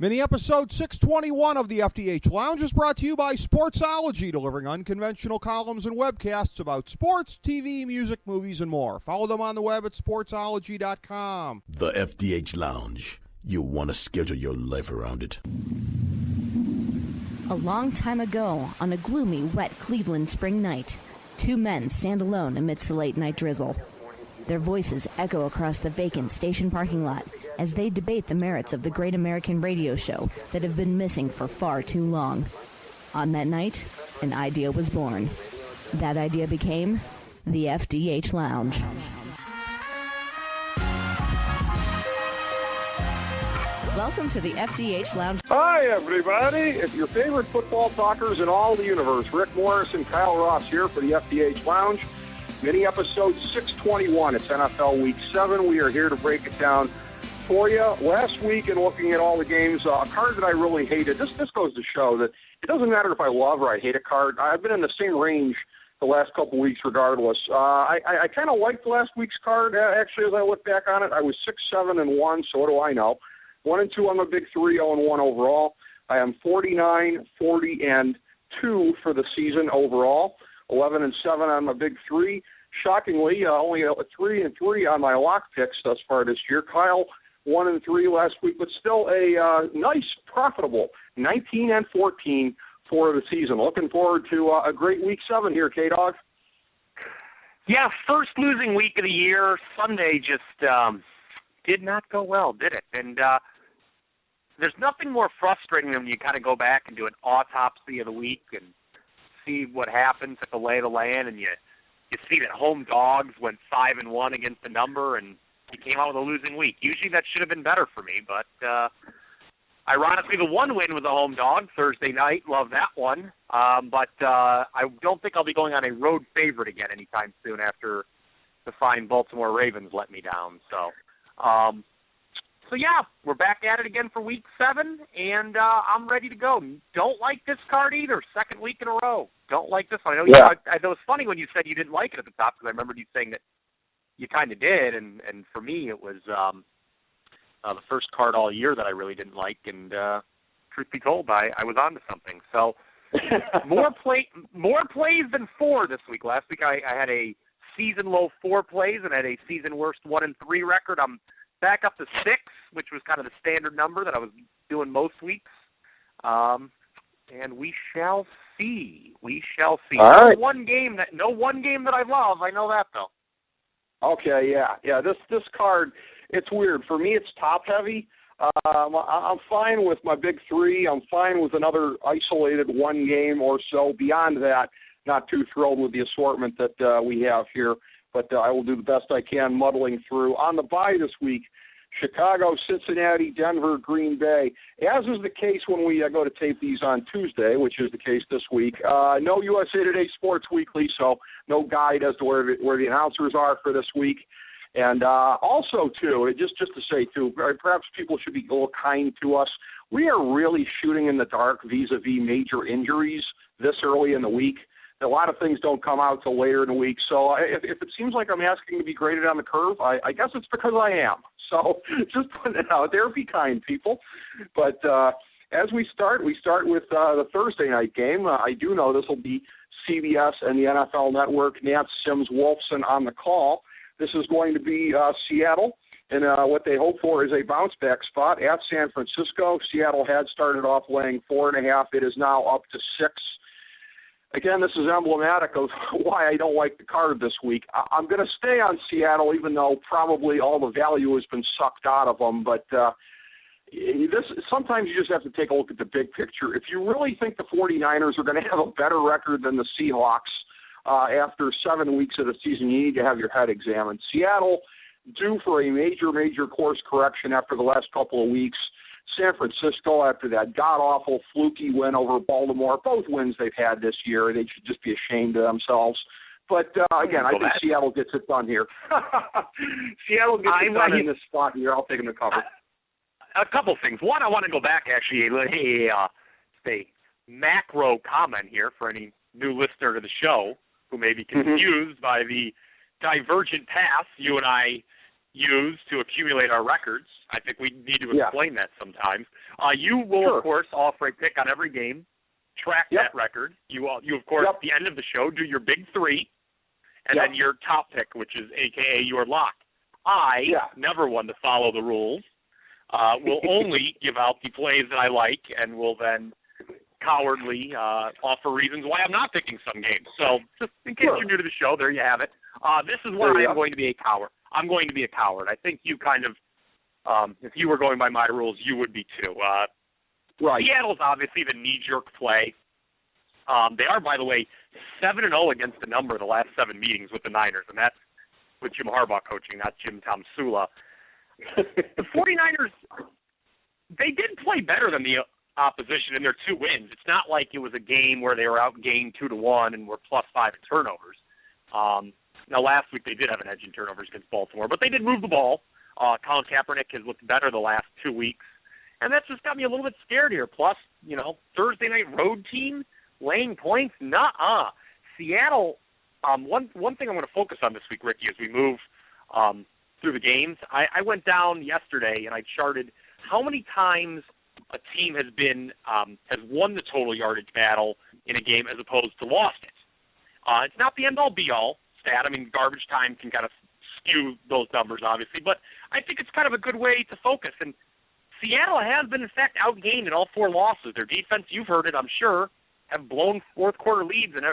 Mini episode 621 of the FDH Lounge is brought to you by Sportsology, delivering unconventional columns and webcasts about sports, TV, music, movies, and more. Follow them on the web at sportsology.com. The FDH Lounge. You'll want to schedule your life around it. A long time ago, on a gloomy, wet Cleveland spring night, two men stand alone amidst the late-night drizzle. Their voices echo across the vacant station parking lot as they debate the merits of the great American radio show that have been missing for far too long. On that night, an idea was born. That idea became the FDH Lounge. Welcome to the FDH Lounge. Hi, everybody. It's your favorite football talkers in all the universe. Rick Morris and Kyle Ross here for the FDH Lounge. Mini episode 621. It's NFL Week 7. We are here to break it down for you. Last week, in looking at all the games, a card that I really hated. This goes to show that it doesn't matter if I love or I hate a card. I've been in the same range the last couple weeks regardless. I kind of liked last week's card, actually, as I look back on it. I was 6-7-1, so what do I know? 1-2 on the big three, 0-1 overall. I am 49, 40-2 for the season overall. 11-7 on my big three. Shockingly, only 3-3 on my lock picks thus far this year. Kyle 1-3 last week, but still a nice, profitable 19-14 for the season. Looking forward to a great Week 7 here, K-Dog. Yeah, first losing week of the year. Sunday just did not go well, did it? And there's nothing more frustrating than when you kind of go back and do an autopsy of the week and see what happens at the lay of the land, and you see that home dogs went 5-1 against the number, and you came out with a losing week. Usually that should have been better for me, but ironically the one win was a home dog Thursday night. Love that one. But I don't think I'll be going on a road favorite again anytime soon after the fine Baltimore Ravens let me down. So yeah, we're back at it again for Week 7, and I'm ready to go. Don't like this card either. Second week in a row. Don't like this one. I know it was funny when you said you didn't like it at the top, because I remembered you saying that you kind of did, and for me it was the first card all year that I really didn't like, and truth be told, I was onto something. So more plays than 4 this week. Last week I had a season low 4 plays and had a season worst 1-3 record. I'm back up to 6, which was kind of the standard number that I was doing most weeks. And we shall see. All right. No one game that I love. I know that though. Okay, yeah. This card, it's weird. For me, it's top heavy. I'm fine with my big three. I'm fine with another isolated one game or so. Beyond that, not too thrilled with the assortment that we have here. But I will do the best I can muddling through. On the bye this week, Chicago, Cincinnati, Denver, Green Bay. As is the case when we go to tape these on Tuesday, which is the case this week. No USA Today Sports Weekly, so no guide as to where the announcers are for this week. And also, too, just to say, too, perhaps people should be a little kind to us. We are really shooting in the dark vis-a-vis major injuries this early in the week. A lot of things don't come out till later in the week. So if it seems like I'm asking to be graded on the curve, I guess it's because I am. So just putting it out there. Be kind, people. But as we start with the Thursday night game. I do know this will be CBS and the NFL Network. Nance Sims-Wolfson on the call. This is going to be Seattle, and what they hope for is a bounce-back spot at San Francisco. Seattle had started off laying 4.5. It is now up to 6. Again, this is emblematic of why I don't like the card this week. I'm going to stay on Seattle, even though probably all the value has been sucked out of them. But sometimes you just have to take a look at the big picture. If you really think the 49ers are going to have a better record than the Seahawks after 7 weeks of the season, you need to have your head examined. Seattle due for a major course correction after the last couple of weeks. San Francisco, after that god-awful fluky win over Baltimore, both wins they've had this year, they should just be ashamed of themselves. But, again, I think Seattle gets it done here. Seattle gets it done in this spot here. I'll take them to cover. A couple things. One, I want to go back, actually, a macro comment here for any new listener to the show who may be confused by the divergent paths you and I use to accumulate our records. I think we need to explain that sometimes. You will, of course, offer a pick on every game, track that record. You of course, at the end of the show, do your big three, and then your top pick, which is a.k.a. your lock. I, never one to follow the rules, will only give out the plays that I like and will then cowardly offer reasons why I'm not picking some games. So just in case you're new to the show, there you have it. This is where I am going to be a coward. I'm going to be a coward. I think you kind of, if you were going by my rules, you would be too. Seattle's obviously the knee-jerk play. They are, by the way, 7-0 against the number of the last 7 meetings with the Niners, and that's with Jim Harbaugh coaching, not Jim Tom Sula. The 49ers, they did play better than the opposition in their 2 wins. It's not like it was a game where they were outgained 2-1 and were +5 in turnovers. Now, last week they did have an edge in turnovers against Baltimore, but they did move the ball. Colin Kaepernick has looked better the last 2 weeks, and that's just got me a little bit scared here. Plus, Thursday night road team, laying points, nuh-uh. Seattle, one thing I'm going to focus on this week, Ricky, as we move through the games, I went down yesterday and I charted how many times a team has won the total yardage battle in a game as opposed to lost it. It's not the end-all, be-all stat. I mean, garbage time can kind of skew those numbers, obviously, but I think it's kind of a good way to focus. And Seattle has been, in fact, outgained in all 4 losses. Their defense, you've heard it, I'm sure, have blown fourth-quarter leads in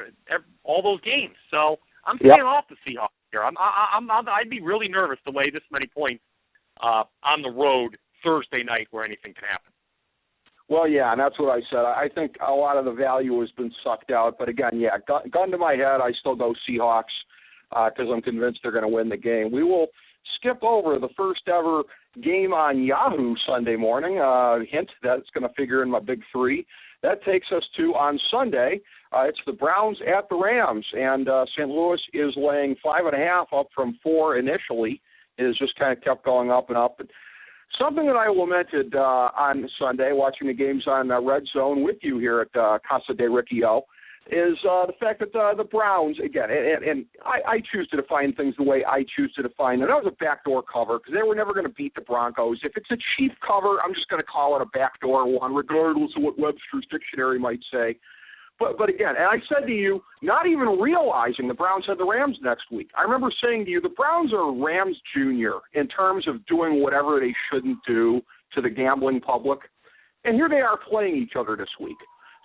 all those games. So I'm staying off the Seahawks here. I'd be really nervous to lay this many points on the road Thursday night where anything can happen. Well, yeah, and that's what I said. I think a lot of the value has been sucked out. But again, gun to my head, I still go Seahawks because I'm convinced they're going to win the game. We will skip over the first ever game on Yahoo Sunday morning. Hint, that's going to figure in my big 3. That takes us to, on Sunday, it's the Browns at the Rams. And St. Louis is laying 5.5 up from 4 initially. It has just kind of kept going up and up. But something that I lamented on Sunday, watching the games on Red Zone with you here at Casa de Riccio, is the fact that the Browns, again, and I choose to define things the way I choose to define them. That was a backdoor cover because they were never going to beat the Broncos. If it's a cheap cover, I'm just going to call it a backdoor one, regardless of what Webster's dictionary might say. But again, and I said to you, not even realizing the Browns had the Rams next week, I remember saying to you, the Browns are Rams Jr. in terms of doing whatever they shouldn't do to the gambling public. And here they are playing each other this week.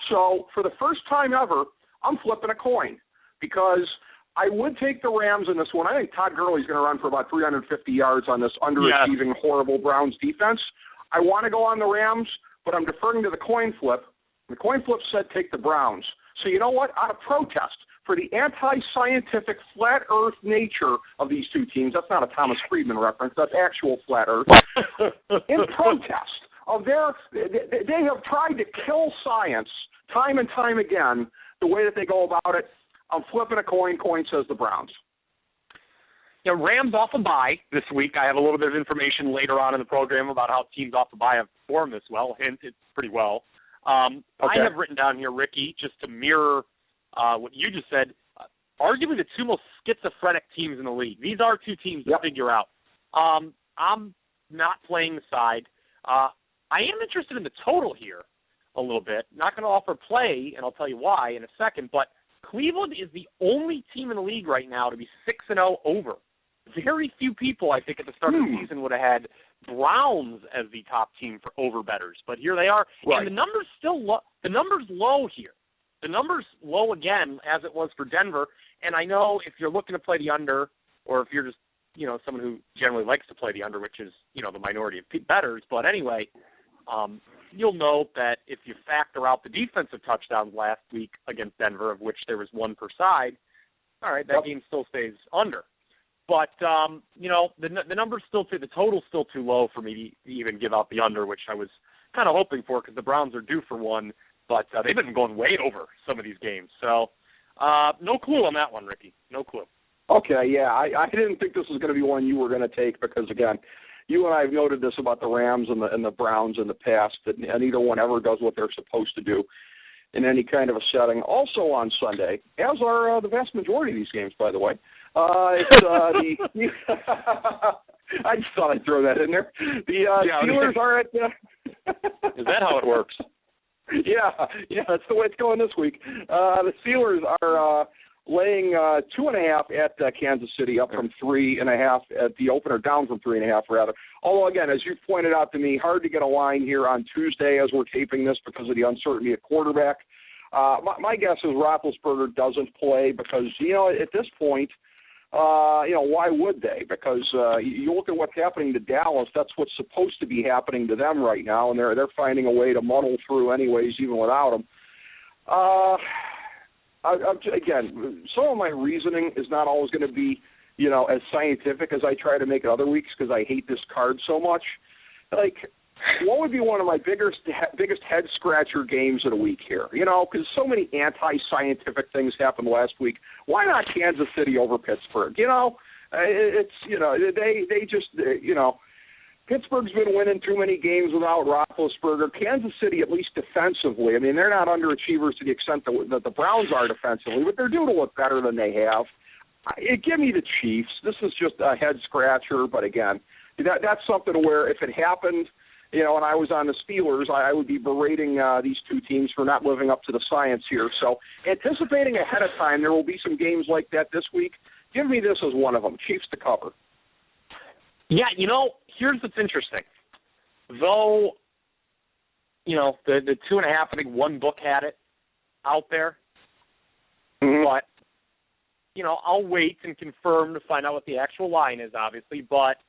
So for the first time ever, I'm flipping a coin because I would take the Rams in this one. I think Todd Gurley's going to run for about 350 yards on this underachieving, horrible Browns defense. I want to go on the Rams, but I'm deferring to the coin flip. The coin flip said take the Browns. So you know what? Out of protest for the anti-scientific flat earth nature of these 2 teams, that's not a Thomas Friedman reference, that's actual flat earth, in protest of they have tried to kill science time and time again, the way that they go about it. I'm flipping a coin. Coin says the Browns. Yeah, Rams off a bye this week. I have a little bit of information later on in the program about how teams off a bye have performed this well. Hint, it's pretty well. I have written down here, Ricky, just to mirror what you just said, arguably the 2 most schizophrenic teams in the league. These are 2 teams to figure out. I'm not playing the side. I am interested in the total here a little bit. Not going to offer play, and I'll tell you why in a second, but Cleveland is the only team in the league right now to be 6-0 over. Very few people, I think, at the start of the season would have had Browns as the top team for over bettors, but here they are. Right. And the number's still low. The number's low here. The number's low again, as it was for Denver. And I know if you're looking to play the under, or if you're just, someone who generally likes to play the under, which is, the minority of bettors. But anyway, you'll note that if you factor out the defensive touchdowns last week against Denver, of which there was 1 per side, all right, that game still stays under. But, the number's still the total's still too low for me to even give out the under, which I was kind of hoping for because the Browns are due for one, but they've been going way over some of these games. So, no clue on that one, Ricky. No clue. Okay, yeah, I didn't think this was going to be one you were going to take because, again, you and I have noted this about the Rams and the Browns in the past, that neither one ever does what they're supposed to do in any kind of a setting. Also on Sunday, as are the vast majority of these games, by the way, it's I just thought I'd throw that in there. The Steelers are at... Is that how it works? Yeah, that's the way it's going this week. The Steelers are laying 2.5 at Kansas City, up from 3.5 at the opener, down from 3.5 rather. Although, again, as you pointed out to me, hard to get a line here on Tuesday as we're taping this because of the uncertainty at quarterback. My guess is Roethlisberger doesn't play because, at this point, why would they? Because you look at what's happening to Dallas, that's what's supposed to be happening to them right now, and they're finding a way to muddle through anyways, even without them. Again, some of my reasoning is not always going to be, as scientific as I try to make it other weeks because I hate this card so much. Like, what would be one of my biggest head-scratcher games of the week here? Because so many anti-scientific things happened last week. Why not Kansas City over Pittsburgh? They just Pittsburgh's been winning too many games without Roethlisberger. Kansas City, at least defensively, I mean, they're not underachievers to the extent that the Browns are defensively, but they're due to look better than they have. Give me the Chiefs. This is just a head-scratcher, but again, that's something where if it happened, and I was on the Steelers, I would be berating these two teams for not living up to the science here. So anticipating ahead of time there will be some games like that this week, give me this as one of them, Chiefs to cover. Yeah, here's what's interesting. Though, the 2.5, I think one book had it out there. Mm-hmm. But, I'll wait and confirm to find out what the actual line is, obviously. But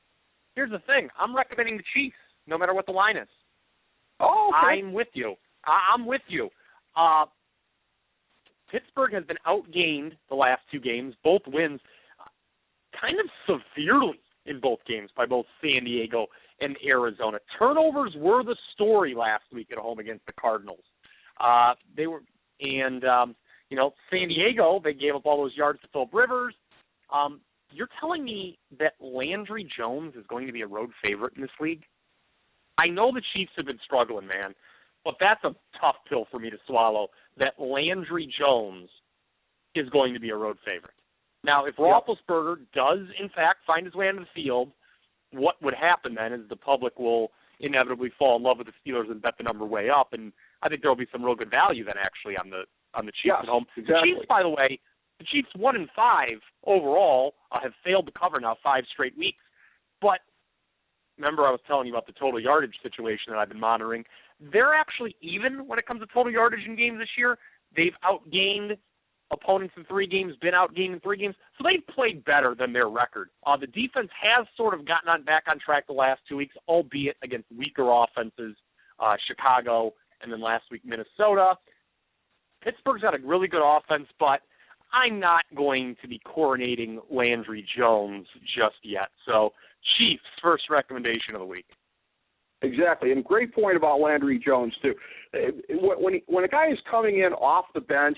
here's the thing. I'm recommending the Chiefs, no matter what the line is. Oh, okay. I'm with you. I'm with you. Pittsburgh has been outgained the last two games, both wins, kind of severely in both games by both San Diego and Arizona. Turnovers were the story last week at home against the Cardinals. San Diego, they gave up all those yards to Philip Rivers. You're telling me that Landry Jones is going to be a road favorite in this league? I know the Chiefs have been struggling, man, but that's a tough pill for me to swallow, that Landry Jones is going to be a road favorite. Now, if Roethlisberger does, in fact, find his way onto the field, what would happen then is the public will inevitably fall in love with the Steelers and bet the number way up, and I think there will be some real good value then actually on the Chiefs at home. Exactly. The Chiefs, by the way, the Chiefs 1-5 overall have failed to cover now 5 straight weeks. But remember I was telling you about the total yardage situation that I've been monitoring. They're actually even when it comes to total yardage in games this year. They've outgained opponents in 3 games, been outgained in 3 games. So they've played better than their record. The defense has sort of gotten back on track the last 2 weeks, albeit against weaker offenses, Chicago, and then last week Minnesota. Pittsburgh's got a really good offense, but I'm not going to be coronating Landry Jones just yet. So Chiefs, first recommendation of the week. Exactly, and great point about Landry Jones, too. When a guy is coming in off the bench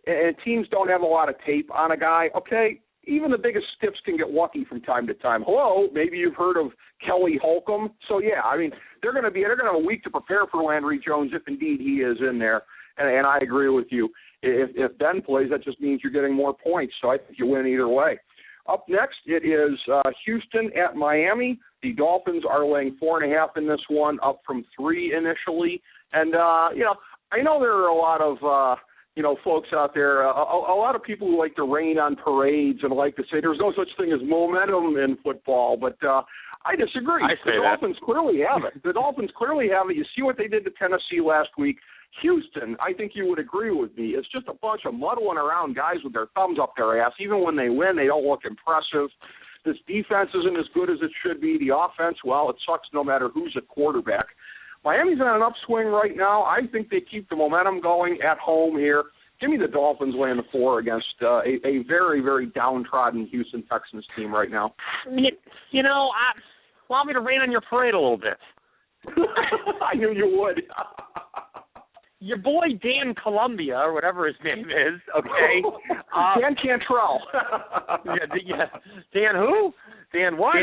and teams don't have a lot of tape on a guy, okay, even the biggest stiffs can get lucky from time to time. Hello, maybe you've heard of Kelly Holcomb. So, yeah, I mean, they're going to have a week to prepare for Landry Jones if indeed he is in there. And I agree with you. If Ben plays, that just means you're getting more points. So I think you win either way. Up next, it is Houston at Miami. The Dolphins are laying 4.5 in this one, up from 3 initially. And, I know there are a lot of, folks out there, a lot of people who like to rain on parades and like to say there's no such thing as momentum in football. But I disagree. The Dolphins clearly have it. The Dolphins clearly have it. You see what they did to Tennessee last week. Houston, I think you would agree with me, it's just a bunch of muddling around guys with their thumbs up their ass. Even when they win, they don't look impressive. This defense isn't as good as it should be. The offense, well, it sucks no matter who's at quarterback. Miami's on an upswing right now. I think they keep the momentum going at home here. Give me the Dolphins laying the 4 against a very, very downtrodden Houston Texans team right now. Want me to rain on your parade a little bit? I knew you would. Your boy Dan Columbia, or whatever his name is, okay? Dan Cantrell. yeah. Dan who? Dan what?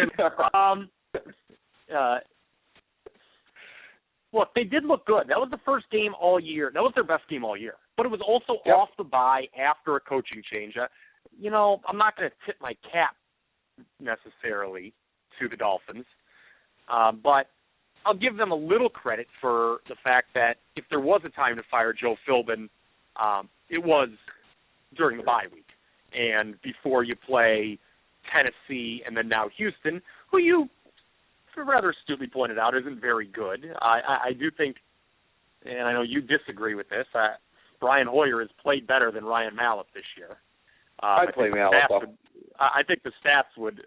Look, they did look good. That was the first game all year. That was their best game all year. But it was also off the bye after a coaching change. I'm not going to tip my cap necessarily to the Dolphins. But I'll give them a little credit for the fact that if there was a time to fire Joe Philbin, it was during the bye week and before you play Tennessee and then now Houston, who you rather astutely pointed out isn't very good. I do think, and I know you disagree with this, Brian Hoyer has played better than Ryan Mallett this year. I play Mallett. I think the stats would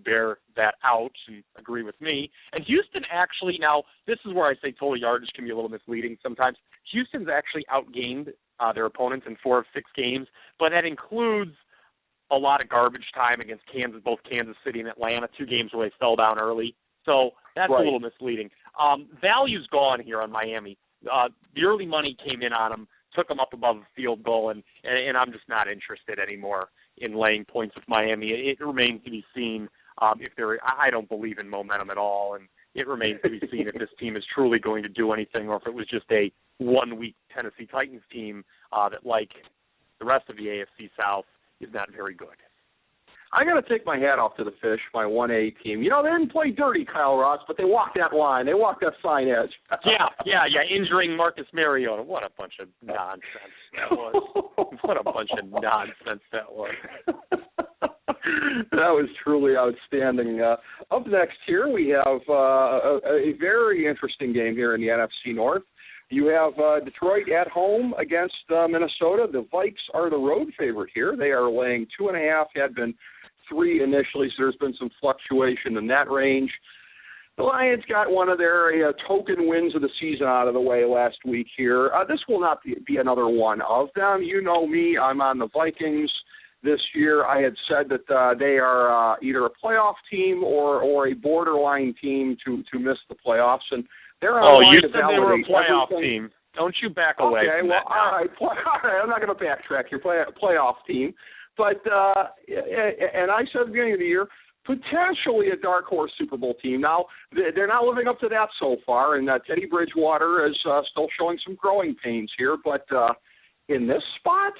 bear that out and agree with me. And Houston actually, now this is where I say total yardage can be a little misleading sometimes. Houston's actually outgained their opponents in 4 of 6 games, but that includes a lot of garbage time against both Kansas City and Atlanta, 2 games where they fell down early. So that's a little misleading. Value's gone here on Miami. The early money came in on them, took them up above the field goal, and I'm just not interested anymore in laying points with Miami. It remains to be seen if I don't believe in momentum at all, and it remains to be seen if this team is truly going to do anything or if it was just a one-week Tennessee Titans team that, like the rest of the AFC South, is not very good. I got to take my hat off to the Fish, my 1A team. You know, they didn't play dirty, Kyle Ross, but they walked that line. They walked that fine edge. Yeah, injuring Marcus Mariota. What a bunch of nonsense that was. What a bunch of nonsense that was. That was truly outstanding. Up next here, we have a very interesting game here in the NFC North. You have Detroit at home against Minnesota. The Vikes are the road favorite here. They are laying 2.5, had been 3 initially, so there's been some fluctuation in that range. The Lions got one of their token wins of the season out of the way last week here. This will not be another one of them. You know me, I'm on the Vikings this year. I had said that they are either a playoff team or a borderline team to miss the playoffs, and they're on you said they were a playoff team. Don't you back away from that now. All right, I'm not going to backtrack. You're playoff team. But, and I said at the beginning of the year, potentially a dark horse Super Bowl team. Now, they're not living up to that so far, and Teddy Bridgewater is still showing some growing pains here. But in this spot,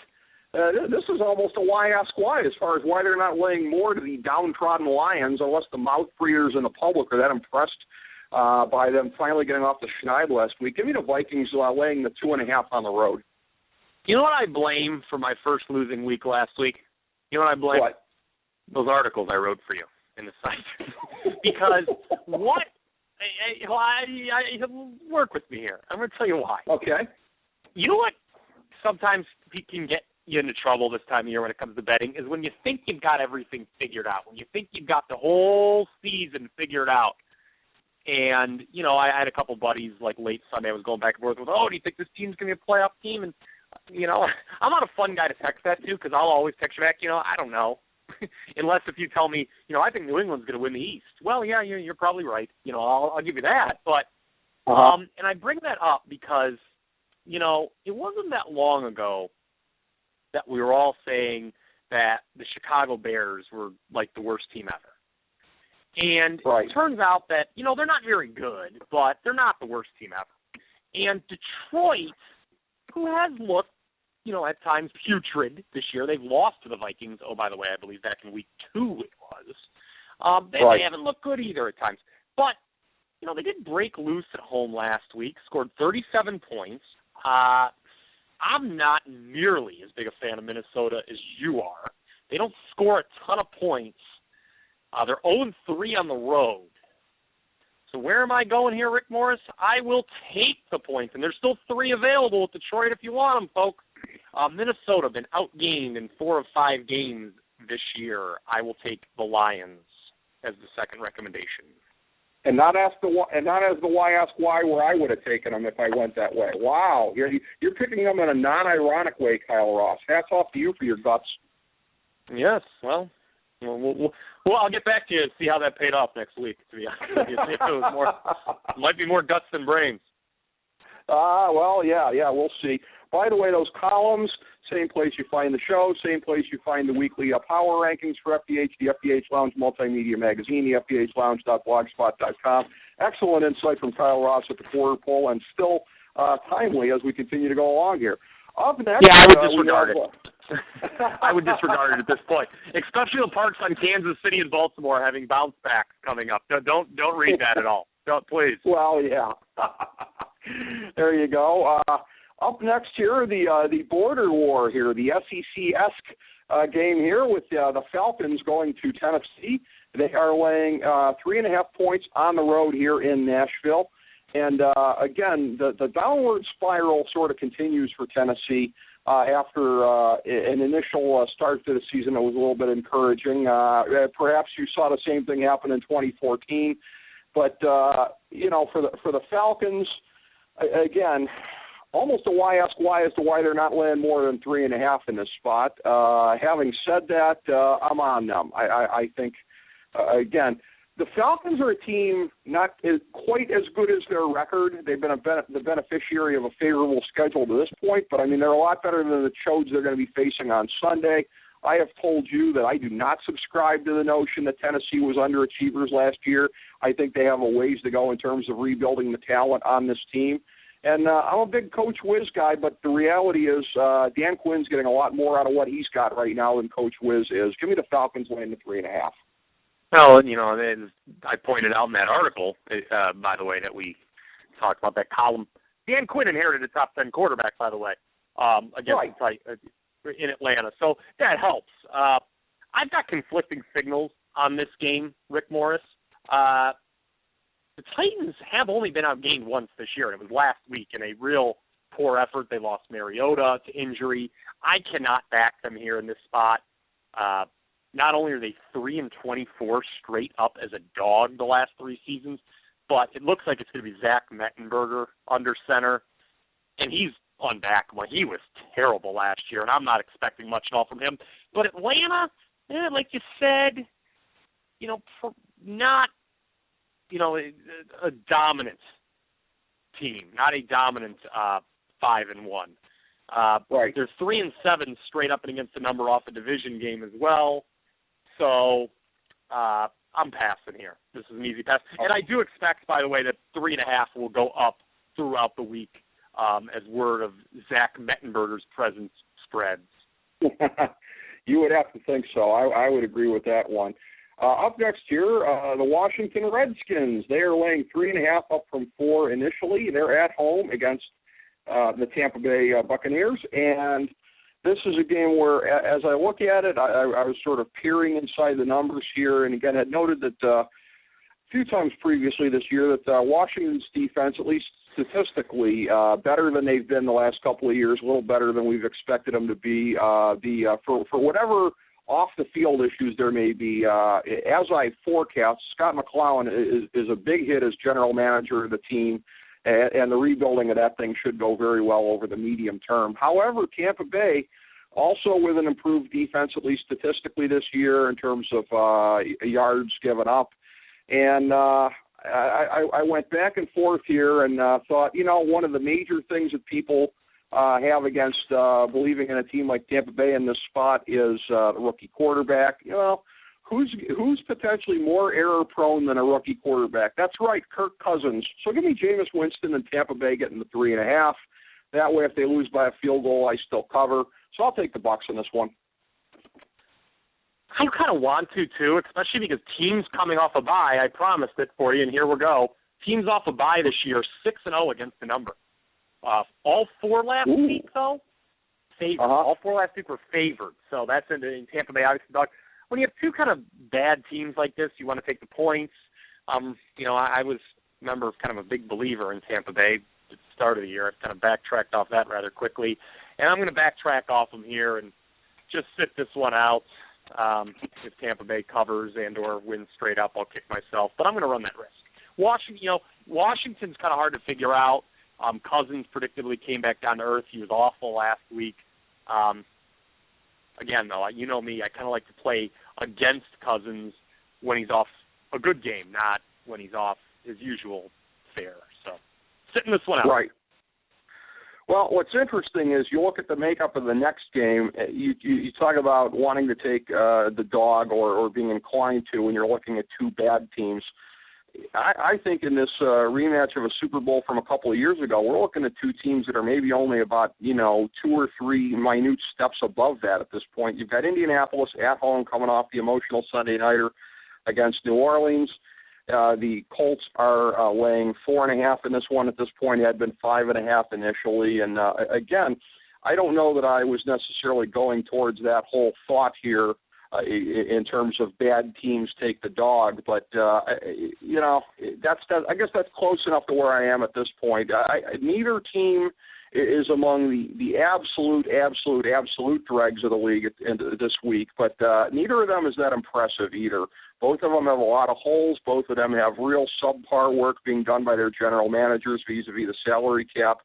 this is almost a why ask why as far as why they're not laying more to the downtrodden Lions, unless the mouth breathers in the public are that impressed by them finally getting off the schneid last week. Give me the Vikings laying the 2.5 on the road. You know what I blame for my first losing week last week? You know what I blame? What? Those articles I wrote for you in the site. Because what? Work with me here. I'm going to tell you why. Okay. You know what sometimes can get you into trouble this time of year when it comes to betting is when you think you've got everything figured out, when you think you've got the whole season figured out. And, you know, I had a couple buddies, like late Sunday, I was going back and forth with, do you think this team's going to be a playoff team? And, you know, I'm not a fun guy to text that to because I'll always text you back, I don't know. Unless if you tell me, I think New England's going to win the East. Well, yeah, you're probably right. I'll give you that. But, and I bring that up because, it wasn't that long ago that we were all saying that the Chicago Bears were like the worst team ever. And It turns out that, they're not very good, but they're not the worst team ever. And Detroit, who has looked, at times putrid this year, they've lost to the Vikings. Oh, by the way, I believe back in week 2 it was. They haven't looked good either at times. But, they did break loose at home last week, scored 37 points. I'm not nearly as big a fan of Minnesota as you are. They don't score a ton of points. They're 0-3 on the road. So where am I going here, Rick Morris? I will take the points, and there's still 3 available with Detroit if you want them, folks. Minnesota been outgained in 4 of 5 games this year. I will take the Lions as the second recommendation. And not as the why ask why where I would have taken them if I went that way. Wow, you're picking them in a non-ironic way, Kyle Ross. Hats off to you for your guts. Yes, well, I'll get back to you and see how that paid off next week, to be honest with you. See if it was might be more guts than brains. Well, yeah, we'll see. By the way, those columns, same place you find the show, same place you find the weekly power rankings for FDH, the FDH Lounge Multimedia Magazine, the FDHLounge.blogspot.com. Excellent insight from Kyle Ross at the quarter pole, and still timely as we continue to go along here. Up next, I would disregard it. I would disregard it at this point, especially the parks on Kansas City and Baltimore having bounce backs coming up. Don't read that at all. Don't, please. Well, yeah. There you go. Up next here, the border war here, the SEC-esque game here with the Falcons going to Tennessee. They are laying 3.5 points on the road here in Nashville. And, again, the downward spiral sort of continues for Tennessee after an initial start to the season that was a little bit encouraging. Perhaps you saw the same thing happen in 2014. But, for the Falcons, again, almost a why ask why as to why they're not laying more than 3.5 in this spot. Having said that, I'm on them. I think, again, the Falcons are a team not quite as good as their record. They've been the beneficiary of a favorable schedule to this point, but, I mean, they're a lot better than the Chodes they're going to be facing on Sunday. I have told you that I do not subscribe to the notion that Tennessee was underachievers last year. I think they have a ways to go in terms of rebuilding the talent on this team. And I'm a big Coach Wiz guy, but the reality is Dan Quinn's getting a lot more out of what he's got right now than Coach Wiz is. Give me the Falcons laying the 3.5. Well, I pointed out in that article, by the way, that we talked about that column. Dan Quinn inherited a top 10 quarterback, by the way, against in Atlanta. So that helps. I've got conflicting signals on this game, Rick Morris. The Titans have only been outgained once this year, and it was last week in a real poor effort. They lost Mariota to injury. I cannot back them here in this spot. Not only are they 3-24 straight up as a dog the last 3 seasons, but it looks like it's going to be Zach Mettenberger under center, and he's on back. Well, he was terrible last year, and I'm not expecting much at all from him. But Atlanta, like you said, not a dominant team, not a dominant 5-1. Right. They're 3-7 straight up and against the number off a division game as well. So I'm passing here. This is an easy pass. And I do expect, by the way, that 3.5 will go up throughout the week as word of Zach Mettenberger's presence spreads. You would have to think so. I would agree with that one. Up next here, the Washington Redskins. They are laying 3.5 up from 4 initially. They're at home against the Tampa Bay Buccaneers. And this is a game where, as I look at it, I was sort of peering inside the numbers here. And, again, had noted that a few times previously this year that Washington's defense, at least statistically, better than they've been the last couple of years, a little better than we've expected them to be. For whatever off-the-field issues there may be, as I forecast, Scott McCloughan is a big hit as general manager of the team, and the rebuilding of that thing should go very well over the medium term. However, Tampa Bay, also with an improved defense, at least statistically this year, in terms of yards given up. And I went back and forth here and thought, one of the major things that people have against believing in a team like Tampa Bay in this spot is the rookie quarterback. Who's potentially more error-prone than a rookie quarterback? That's right, Kirk Cousins. So give me Jameis Winston and Tampa Bay getting the 3.5. That way, if they lose by a field goal, I still cover. So I'll take the Bucs in this one. I kind of want to, too, especially because teams coming off a bye, I promised it for you, and here we go. Teams off a bye this year, 6-0 against the number. All 4 last week, though, favored. All 4 last week were favored. So that's in Tampa Bay, obviously, dog. When you have 2 kind of bad teams like this, you want to take the points. I was, remember, kind of a big believer in Tampa Bay at the start of the year. I've kind of backtracked off that rather quickly. And I'm going to backtrack off them here and just sit this one out. If Tampa Bay covers and or wins straight up, I'll kick myself. But I'm going to run that risk. Washington's kind of hard to figure out. Cousins predictably came back down to earth. He was awful last week. Again, though, you know me, I kind of like to play against Cousins when he's off a good game, not when he's off his usual fare. So, sitting this one out. Right. Well, what's interesting is you look at the makeup of the next game, you talk about wanting to take the dog or being inclined to when you're looking at 2 bad teams. I think in this rematch of a Super Bowl from a couple of years ago, we're looking at two teams that are maybe only about, 2 or 3 minute steps above that at this point. You've got Indianapolis at home coming off the emotional Sunday nighter against New Orleans. The Colts are laying 4.5 in this one at this point. It had been 5.5 initially. And again, I don't know that I was necessarily going towards that whole thought here in terms of bad teams take the dog, but I guess that's close enough to where I am at this point. Neither team is among the absolute dregs of the league this week, but neither of them is that impressive either. Both of them have a lot of holes. Both of them have real subpar work being done by their general managers vis-a-vis the salary cap.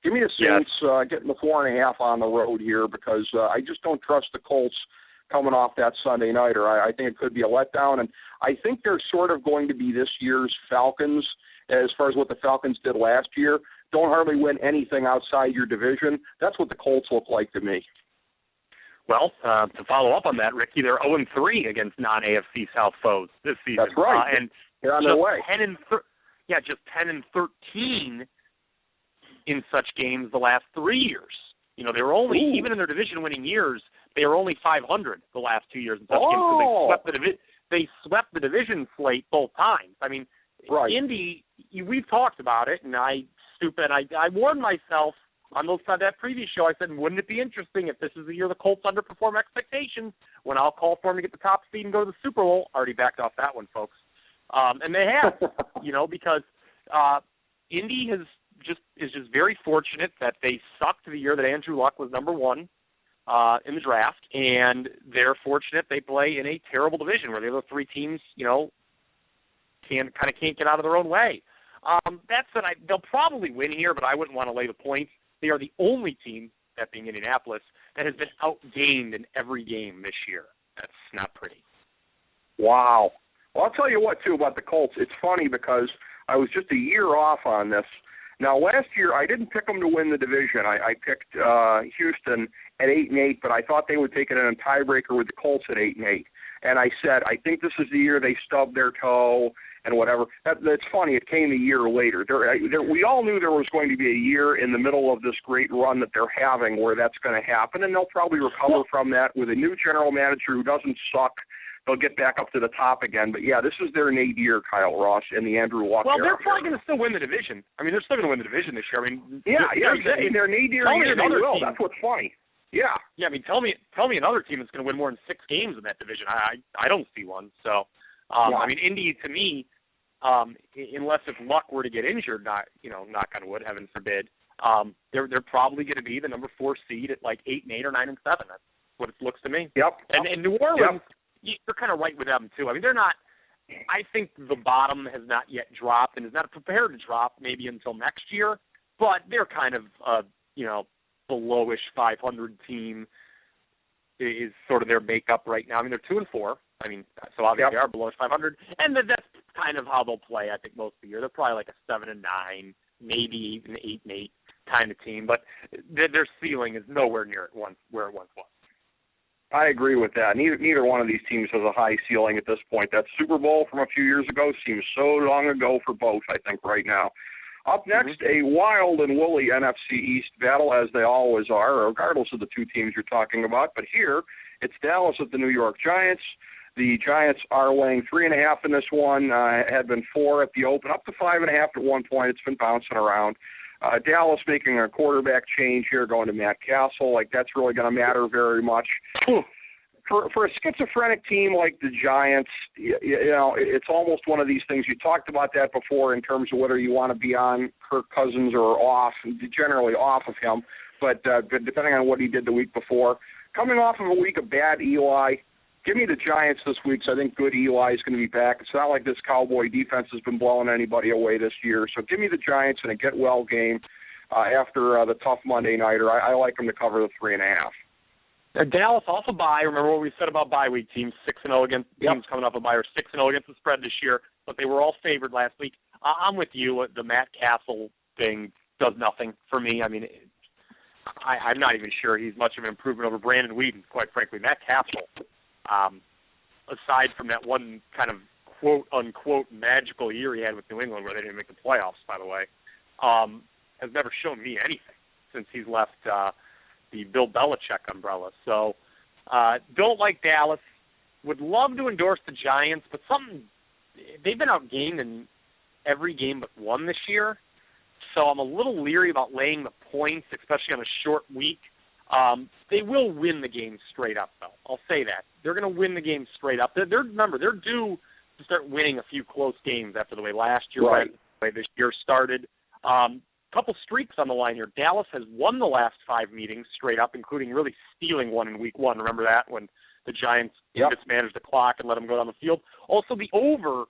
Give me the Saints getting the 4.5 on the road here because I just don't trust the Colts coming off that Sunday nighter. I think it could be a letdown, and I think they're sort of going to be this year's Falcons as far as what the Falcons did last year. Don't hardly win anything outside your division. That's what the Colts look like to me. Well, to follow up on that, Ricky, they're 0-3 against non-AFC South foes this season. That's right. And they're on their way. Just 10-13 in such games the last 3 years. They were only, even in their division-winning years, they were only 500 the last 2 years in such games because they swept the division slate both times. I mean, right. Indy, we've talked about it, and I warned myself on that previous show. I said, wouldn't it be interesting if this is the year the Colts underperform expectations when I'll call for them to get the top seed and go to the Super Bowl? Already backed off that one, folks. And they have, because Indy is just very fortunate that they sucked the year that Andrew Luck was number 1 in the draft, and they're fortunate they play in a terrible division where the other 3 teams, can't get out of their own way. That said, they'll probably win here, but I wouldn't want to lay the points. They are the only team, that being Indianapolis, that has been outgained in every game this year. That's not pretty. Wow. Well, I'll tell you what, too, about the Colts. It's funny because I was just a year off on this. Now, last year, I didn't pick them to win the division. I picked Houston at 8-8, but I thought they would take it in a tiebreaker with the Colts at 8-8. And I said, I think this is the year they stubbed their toe and whatever. That's funny. It came a year later. We all knew there was going to be a year in the middle of this great run that they're having where that's going to happen, and they'll probably recover from that with a new general manager who doesn't suck. They'll get back up to the top again. But, yeah, this is their Nate year, Kyle Ross, in the Andrew Luck era. Well, they're probably going to still win the division. I mean, they're still going to win the division this year. I mean, in their Nate year, they will. That's what's funny. Yeah. Yeah, I mean, tell me another team that's going to win more than 6 games in that division. I don't see one. So, I mean, Indy, to me, unless if Luck were to get injured, knock on wood, heaven forbid, they're probably going to be the number 4 seed at like 8-8 or 9-7. That's what it looks to me. Yep. And New Orleans, you're kind of right with them too. I mean, they're not. I think the bottom has not yet dropped and is not prepared to drop maybe until next year. But they're kind of belowish 500 team is sort of their makeup right now. I mean, they're 2-4. I mean, so obviously they are below 500, and that's kind of how they'll play. I think most of the year they're probably like a 7-9, maybe even 8-8 kind of team. But their ceiling is nowhere near where it once was. I agree with that. Neither one of these teams has a high ceiling at this point. That Super Bowl from a few years ago seems so long ago for both, I think, right now. Up next, a wild and woolly NFC East battle, as they always are, regardless of the two teams you're talking about. But here, it's Dallas at the New York Giants. The Giants are laying 3.5 in this one. Had been 4 at the open, up to 5.5 at one point. It's been bouncing around. Dallas making a quarterback change here, going to Matt Castle. Like, that's really going to matter very much. For a schizophrenic team like the Giants, it's almost one of these things. You talked about that before in terms of whether you want to be on Kirk Cousins or off, generally off of him, but depending on what he did the week before. Coming off of a week of bad Eli, give me the Giants this week, so I think good Eli is going to be back. It's not like this Cowboy defense has been blowing anybody away this year. So give me the Giants in a get-well game after the tough Monday nighter. I like them to cover the 3.5. Dallas also bye. Remember what we said about bye week teams, 6-0 against teams coming off a bye, or 6-0 against the spread this year, but they were all favored last week. I'm with you. The Matt Castle thing does nothing for me. I mean, I'm not even sure he's much of an improvement over Brandon Whedon, quite frankly. Matt Castle, aside from that one kind of quote-unquote magical year he had with New England, where they didn't make the playoffs, by the way, has never shown me anything since he's left the Bill Belichick umbrella. So don't like Dallas. Would love to endorse the Giants, but they've been outgained in every game but one this year. So I'm a little leery about laying the points, especially on a short week. They will win the game straight up, though. I'll say that. They're going to win the game straight up. Remember, they're due to start winning a few close games after the way last year went, the way this year started. Couple streaks on the line here. Dallas has won the last 5 meetings straight up, including really stealing one in week 1. Remember that, when the Giants mismanaged the clock and let them go down the field? Also, the over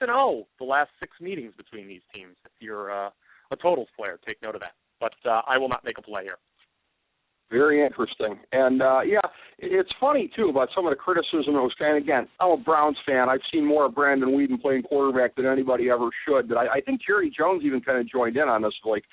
6-0 the last 6 meetings between these teams. If you're a totals player, take note of that. But I will not make a play here. Very interesting. And, it's funny, too, about some of the criticism that was kind of, again, I'm a Browns fan. I've seen more of Brandon Weeden playing quarterback than anybody ever should. But I think Jerry Jones even kind of joined in on this, like,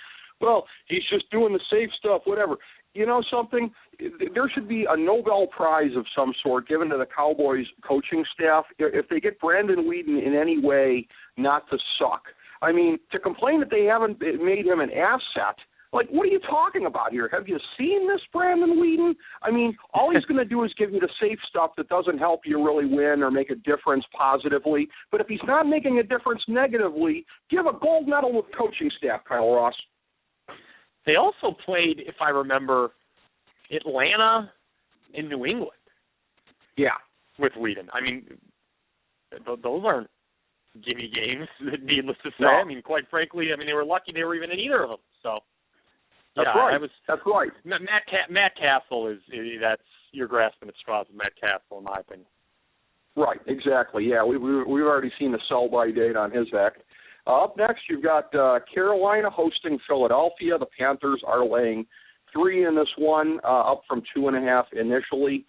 well, he's just doing the safe stuff, whatever. You know something? There should be a Nobel Prize of some sort given to the Cowboys coaching staff if they get Brandon Weeden in any way not to suck. I mean, to complain that they haven't made him an asset, like, what are you talking about here? Have you seen this Brandon Weeden? I mean, all he's going to do is give you the safe stuff that doesn't help you really win or make a difference positively. But if he's not making a difference negatively, give a gold medal with coaching staff, Kyle Ross. They also played, if I remember, Atlanta and New England. Yeah. With Weeden. I mean, those aren't gimme games, needless to say. No. I mean, quite frankly, they were lucky they were even in either of them. So, that's right. That's right. Matt Castle that's you're grasping at straws with Matt Castle, in my opinion. Right, exactly. Yeah, we've already seen the sell-by date on his act. Up next, you've got Carolina hosting Philadelphia. The Panthers are laying 3 in this one, up from 2.5 initially.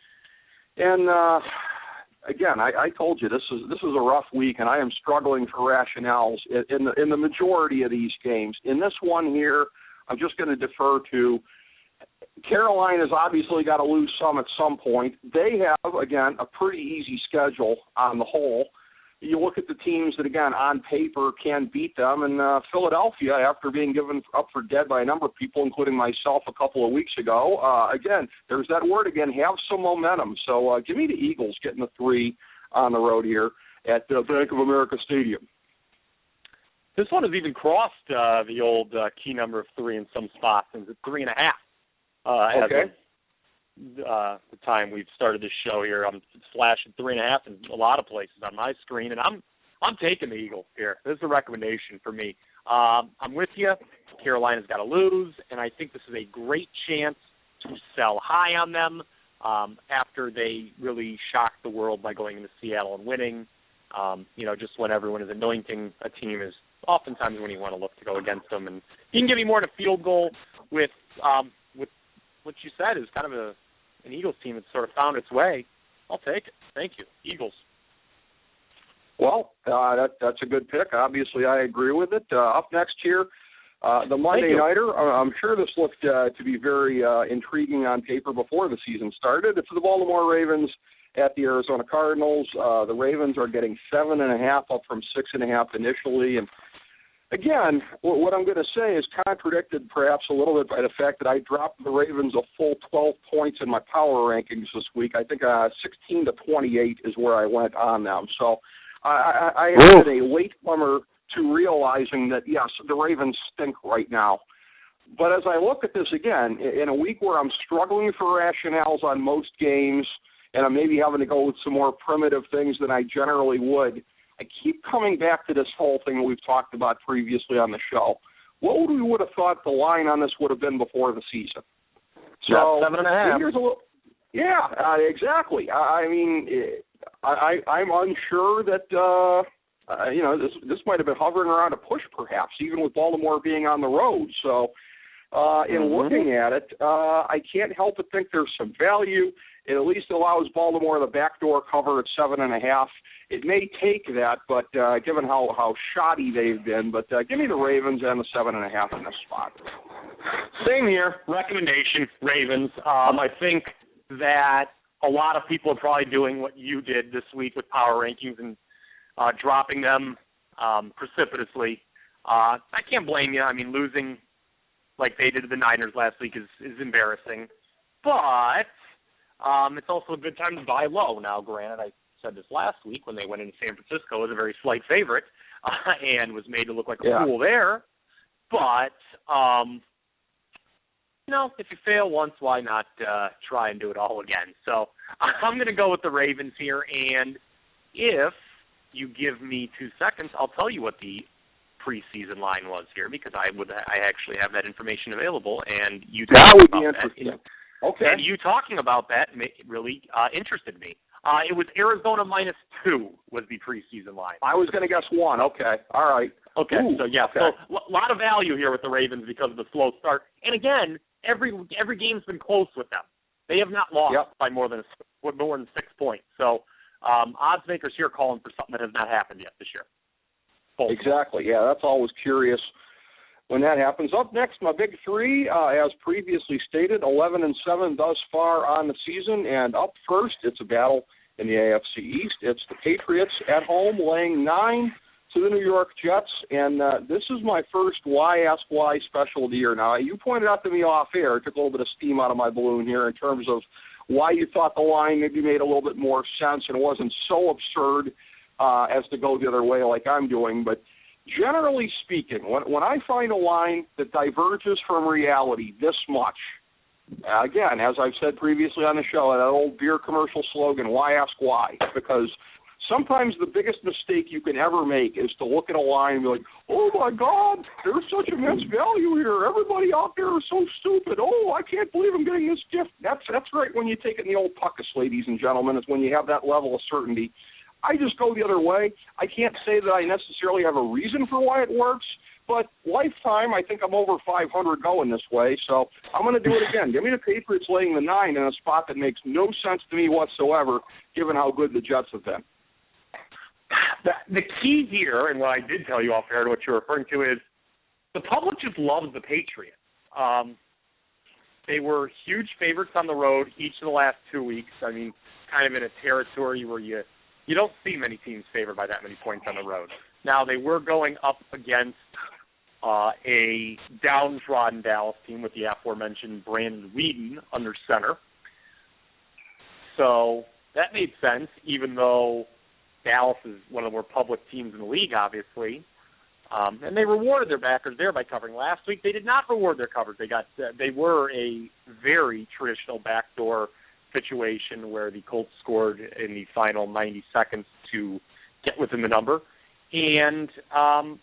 And again, I told you this is a rough week, and I am struggling for rationales in the majority of these games. In this one here, I'm just going to defer to Carolina's obviously got to lose some at some point. They have, again, a pretty easy schedule on the whole. You look at the teams that, again, on paper can beat them, and Philadelphia, after being given up for dead by a number of people, including myself a couple of weeks ago, again, there's that word again, have some momentum. So give me the Eagles getting the 3 on the road here at the Bank of America Stadium. This one has even crossed the old key number of 3 in some spots, and it's 3.5. Okay. As of the time we've started this show here, I'm flashing 3.5 in a lot of places on my screen, and I'm taking the Eagles here. This is a recommendation for me. I'm with you. Carolina's got to lose, and I think this is a great chance to sell high on them after they really shocked the world by going into Seattle and winning. Just when everyone is anointing a team is oftentimes when you want to look to go against them. And you can give me more than a field goal with what you said is kind of an Eagles team that's sort of found its way. I'll take it. Thank you. Eagles. Well, that's a good pick. Obviously, I agree with it. Up next here, the Monday Nighter. I'm sure this looked to be very intriguing on paper before the season started. It's the Baltimore Ravens at the Arizona Cardinals. The Ravens are getting 7.5 up from 6.5 initially. And again, what I'm going to say is contradicted perhaps a little bit by the fact that I dropped the Ravens a full 12 points in my power rankings this week. I think 16-28 is where I went on them. So I am a late comer to realizing that, yes, the Ravens stink right now. But as I look at this again, in a week where I'm struggling for rationales on most games, and I'm maybe having to go with some more primitive things than I generally would, I keep coming back to this whole thing that we've talked about previously on the show. What would have thought the line on this would have been before the season? So 7.5. Here's a little, yeah, exactly. I mean, I'm unsure that this might have been hovering around a push, perhaps, even with Baltimore being on the road. So in looking at it, I can't help but think there's some value. It at least allows Baltimore the backdoor cover at 7.5. It may take that, but given how shoddy they've been, but give me the Ravens and the 7.5 in this spot. Same here. Recommendation, Ravens. I think that a lot of people are probably doing what you did this week with power rankings and dropping them precipitously. I can't blame you. I mean, losing like they did to the Niners last week is embarrassing. But it's also a good time to buy low. Now, granted, I said this last week when they went into San Francisco as a very slight favorite and was made to look like a fool there. But, if you fail once, why not try and do it all again? So I'm going to go with the Ravens here, and if you give me 2 seconds, I'll tell you what the preseason line was here, because I actually have that information available, and you that would be interesting. Okay. And you talking about that really interested me. It was Arizona -2 was the preseason line. I was going to guess 1. Okay. All right. Okay. Ooh, so a lot of value here with the Ravens because of the slow start. And again, every game's been close with them. They have not lost by more than 6 points. So odds makers here calling for something that has not happened yet this year. Exactly. Yeah, that's always curious when that happens. Up next, my big three, as previously stated, 11-7 thus far on the season. And up first, it's a battle in the AFC East. It's the Patriots at home laying 9 to the New York Jets. And this is my first Why Ask Why special of the year. Now, you pointed out to me off air, it took a little bit of steam out of my balloon here in terms of why you thought the line maybe made a little bit more sense and wasn't so absurd as to go the other way like I'm doing. But generally speaking, when I find a line that diverges from reality this much, again, as I've said previously on the show, that old beer commercial slogan, why ask why? Because sometimes the biggest mistake you can ever make is to look at a line and be like, oh, my God, there's such immense value here. Everybody out there is so stupid. Oh, I can't believe I'm getting this gift. That's right when you take it in the old puckus, ladies and gentlemen, is when you have that level of certainty. I just go the other way. I can't say that I necessarily have a reason for why it works, but lifetime, I think I'm over 500 going this way, so I'm going to do it again. Give me the Patriots laying the 9 in a spot that makes no sense to me whatsoever, given how good the Jets have been. The key here, and what I did tell you off air to what you're referring to, is the public just loves the Patriots. They were huge favorites on the road each of the last 2 weeks. I mean, kind of in a territory where you don't see many teams favored by that many points on the road. Now, they were going up against a downtrodden Dallas team with the aforementioned Brandon Weeden under center. So that made sense, even though Dallas is one of the more public teams in the league, obviously. And they rewarded their backers there by covering. Last week, they did not reward their coverage. They were a very traditional backdoor situation where the Colts scored in the final 90 seconds to get within the number. And I'm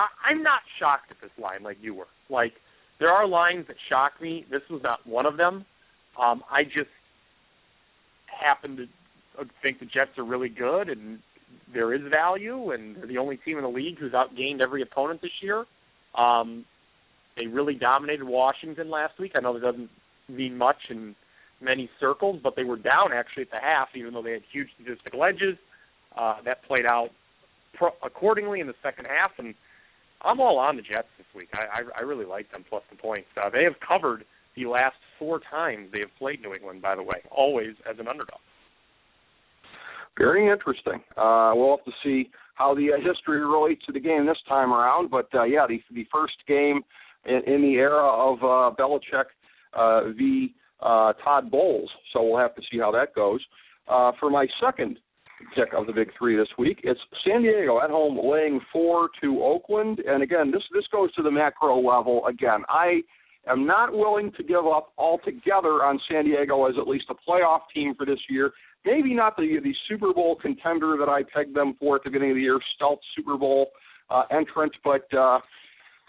not shocked at this line like you were. Like, there are lines that shock me. This was not one of them. I just happen to think the Jets are really good and there is value, and they're the only team in the league who's outgained every opponent this year. They really dominated Washington last week. I know that doesn't mean much in many circles, but they were down actually at the half, even though they had huge statistical edges. That played out accordingly in the second half, and I'm all on the Jets this week. I really like them plus the points. They have covered the last 4 times they have played New England, by the way, always as an underdog. Very interesting. We'll have to see how the history relates to the game this time around. But, the first game in the era of Belichick v. Todd Bowles. So we'll have to see how that goes. For my second pick of the big three this week, it's San Diego at home laying 4 to Oakland. And, again, this goes to the macro level. Again, I am not willing to give up altogether on San Diego as at least a playoff team for this year. Maybe not the Super Bowl contender that I pegged them for at the beginning of the year, stealth Super Bowl entrant, but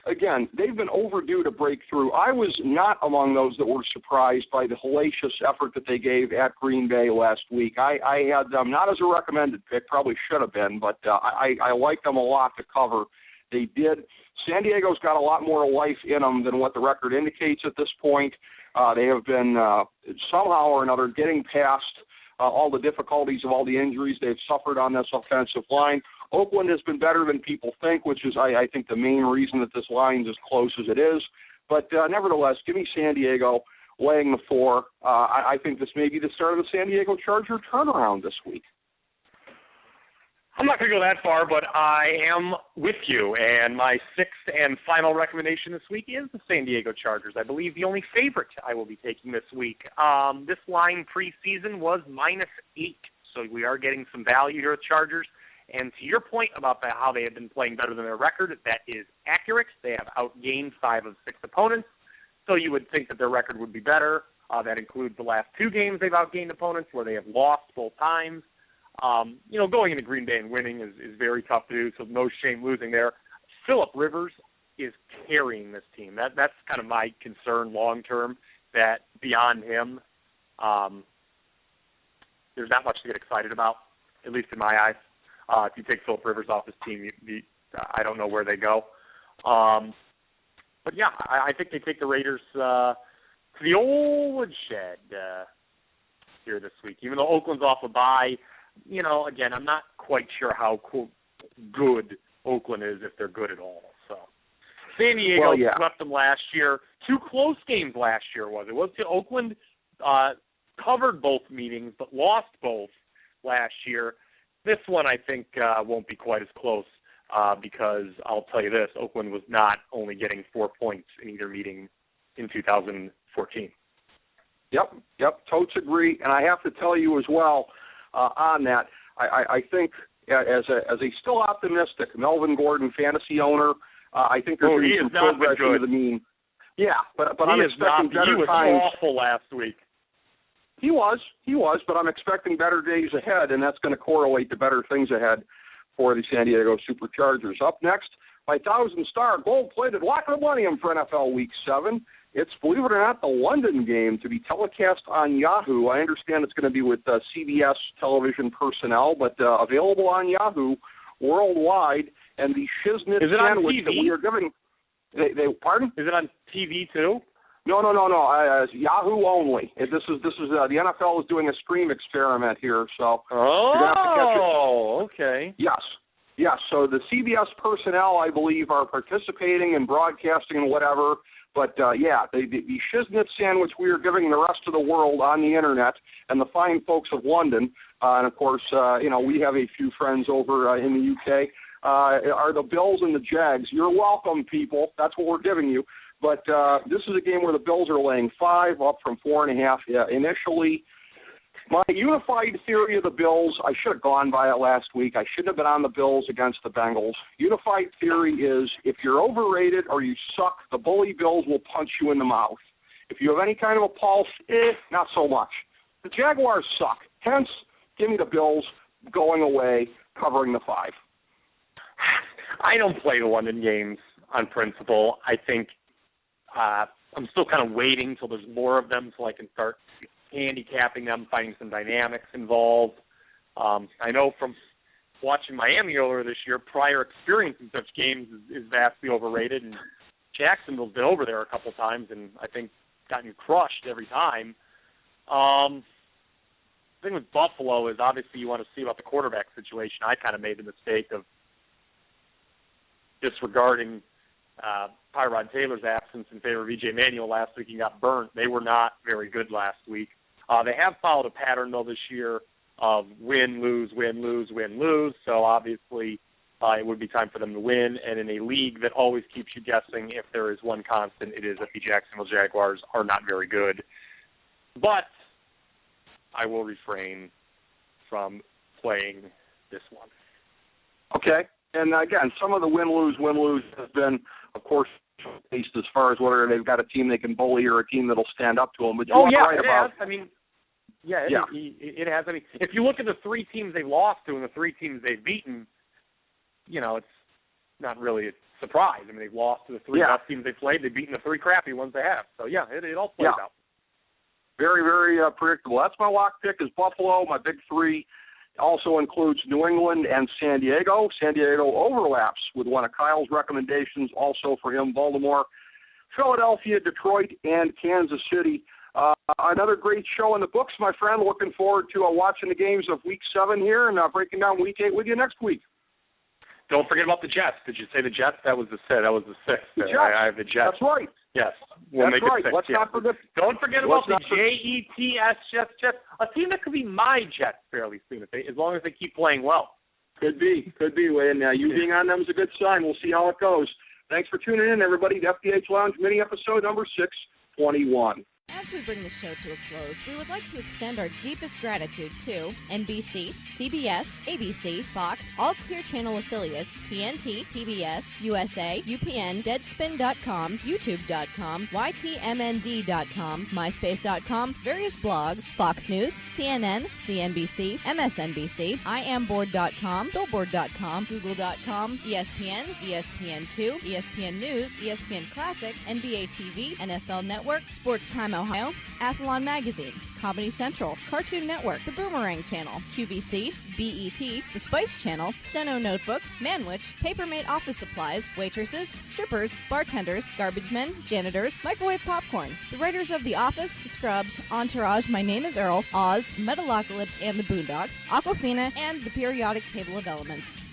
again, they've been overdue to break through. I was not among those that were surprised by the hellacious effort that they gave at Green Bay last week. I had them not as a recommended pick, probably should have been, but I like them a lot to cover. They did. San Diego's got a lot more life in them than what the record indicates at this point. They have been somehow or another getting past all the difficulties of all the injuries they've suffered on this offensive line. Oakland has been better than people think, which is, I think, the main reason that this line is as close as it is. But nevertheless, give me San Diego laying the 4. I think this may be the start of the San Diego Charger turnaround this week. I'm not going to go that far, but I am with you. And my sixth and final recommendation this week is the San Diego Chargers. I believe the only favorite I will be taking this week. This line preseason was -8, so we are getting some value here with Chargers. And to your point about how they have been playing better than their record, that is accurate. They have outgained 5 of 6 opponents, so you would think that their record would be better. That includes the last 2 games they've outgained opponents where they have lost both times. Going into Green Bay and winning is very tough to do, so no shame losing there. Phillip Rivers is carrying this team. That's kind of my concern long term, that beyond him, there's not much to get excited about, at least in my eyes. If you take Phillip Rivers off this team, I don't know where they go. But yeah, I think they take the Raiders to the old woodshed here this week. Even though Oakland's off a bye, again, I'm not quite sure how good Oakland is, if they're good at all. So San Diego swept them last year. 2 close games last year was. It was to Oakland covered both meetings but lost both last year. This one, I think, won't be quite as close because I'll tell you this, Oakland was not only getting 4 points in either meeting in 2014. Yep, totes agree. And I have to tell you as well on that, I think as a still optimistic Melvin Gordon fantasy owner, I think there's going to be some progression to the mean. Yeah, but I'm expecting better times. He was awful last week. He was, but I'm expecting better days ahead, and that's going to correlate to better things ahead for the San Diego Superchargers. Up next, my 1,000-star gold-plated lock of the millennium for NFL Week 7. It's, believe it or not, the London game to be telecast on Yahoo. I understand it's going to be with CBS television personnel, but available on Yahoo worldwide. And the shiznit sandwich that we are giving. Pardon? Is it on TV too? No. Yahoo only. This is the NFL is doing a stream experiment here, so you're gonna have to catch it. Okay. Yes. So the CBS personnel, I believe, are participating in broadcasting and whatever. But the shiznit sandwich we are giving the rest of the world on the internet and the fine folks of London, and of course, we have a few friends over in the UK. Are the Bills and the Jags. You're welcome, people. That's what we're giving you. But this is a game where the Bills are laying 5, up from 4.5 initially. My unified theory of the Bills, I should have gone by it last week. I shouldn't have been on the Bills against the Bengals. Unified theory is if you're overrated or you suck, the bully Bills will punch you in the mouth. If you have any kind of a pulse, not so much. The Jaguars suck. Hence, give me the Bills going away, covering the 5. I don't play the London games on principle. I think I'm still kind of waiting until there's more of them so I can start handicapping them, finding some dynamics involved. I know from watching Miami earlier this year, prior experience in such games is vastly overrated, and Jacksonville's been over there a couple times and I think gotten crushed every time. The thing with Buffalo is obviously you want to see about the quarterback situation. I kind of made the mistake of disregarding Tyrod Taylor's absence in favor of E.J. Manuel last week and got burnt. They were not very good last week. They have followed a pattern, though, this year of win, lose, win, lose, win, lose. So obviously it would be time for them to win. And in a league that always keeps you guessing, if there is one constant, it is that the Jacksonville Jaguars are not very good. But I will refrain from playing this one. Okay. And again, some of the win-lose has been, of course, based as far as whether they've got a team they can bully or a team that'll stand up to them. But it has. I mean, it has. I mean, if you look at the 3 teams they've lost to and the 3 teams they've beaten, it's not really a surprise. I mean, they've lost to the 3 best teams they've played. They've beaten the 3 crappy ones they have. So, it all plays out. Very, very predictable. That's my lock pick is Buffalo. My big 3 also includes New England and San Diego. San Diego overlaps with one of Kyle's recommendations also for him, Baltimore, Philadelphia, Detroit, and Kansas City. Another great show in the books, my friend. Looking forward to watching the games of Week 7 here and breaking down Week 8 with you next week. Don't forget about the Jets. Did you say the Jets? That was the 6th. The Jets. I have the Jets. That's right. Yes. That's right. Let's not forget. Don't forget about the Jets. A team that could be my Jets fairly soon, as long as they keep playing well. Could be. And you being on them is a good sign. We'll see how it goes. Thanks for tuning in, everybody, to FDH Lounge mini episode number 621. As we bring the show to a close, we would like to extend our deepest gratitude to NBC, CBS, ABC, Fox, all Clear Channel affiliates, TNT, TBS, USA, UPN, Deadspin.com, YouTube.com, YTMND.com, MySpace.com, various blogs, Fox News, CNN, CNBC, MSNBC, IamBoard.com, Billboard.com, Google.com, ESPN, ESPN2, ESPN News, ESPN Classic, NBA TV, NFL Network, Sports Time Ohio, Athlon Magazine, Comedy Central, Cartoon Network, The Boomerang Channel, QVC, BET, The Spice Channel, Steno Notebooks, Manwich, Papermate Office Supplies, waitresses, strippers, bartenders, garbage men, janitors, microwave popcorn, the writers of The Office, Scrubs, Entourage, My Name is Earl, Oz, Metalocalypse and the Boondocks, Aquafina, and the periodic table of elements.